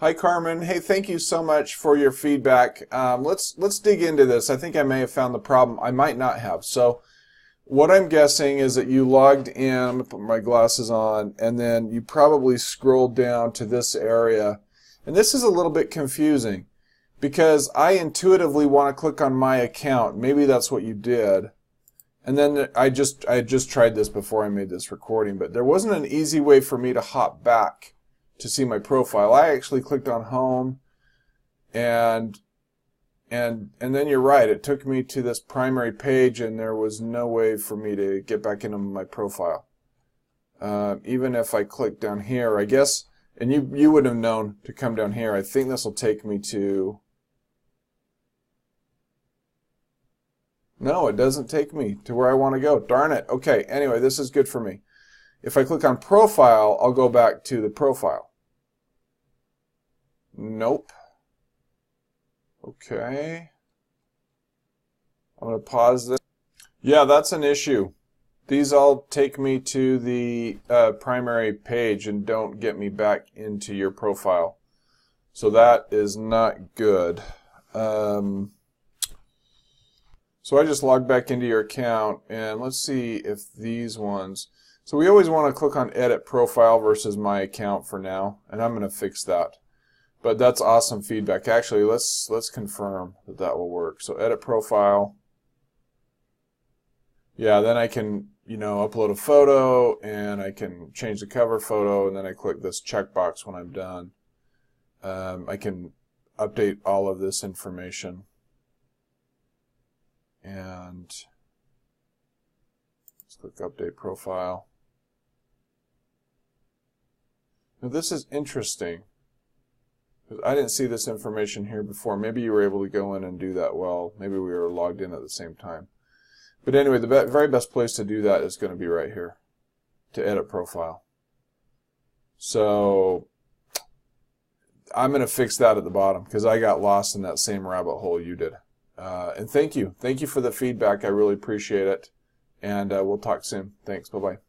Hi, Carmen. Hey, thank you so much for your feedback. Let's dig into this. I think I may have found the problem. I might not have. So what I'm guessing is that you logged in. I'm going to put my glasses on, and then you probably scrolled down to this area. And this is a little bit confusing because I intuitively want to click on my account. Maybe that's what you did. And then I had just tried this before I made this recording, but there wasn't an easy way for me to hop back to see my profile. I actually clicked on home, and then you're right, it took me to this primary page, and there was no way for me to get back into my profile. Even if I click down here, I guess, and you would have known to come down here. I think this will take me to... No, it doesn't take me to where I want to go. Darn it. Okay, anyway, this is good for me. If I click on profile, I'll go back to the profile. Nope. Okay. I'm going to pause this. Yeah, that's an issue. These all take me to the primary page and don't get me back into your profile. So that is not good. So I just logged back into your account, and let's see if these ones... So we always want to click on Edit Profile versus My Account for now, and I'm going to fix that. But that's awesome feedback. Actually, let's confirm that that will work. So Edit Profile. Yeah, then I can, upload a photo, and I can change the cover photo, and then I click this checkbox when I'm done. I can update all of this information. And let's click Update Profile. Now this is interesting. I didn't see this information here before. Maybe you were able to go in and do that well. Maybe we were logged in at the same time. But anyway, the very best place to do that is going to be right here, to Edit Profile. So I'm going to fix that at the bottom because I got lost in that same rabbit hole you did. And thank you. Thank you for the feedback. I really appreciate it. And we'll talk soon. Thanks. Bye-bye.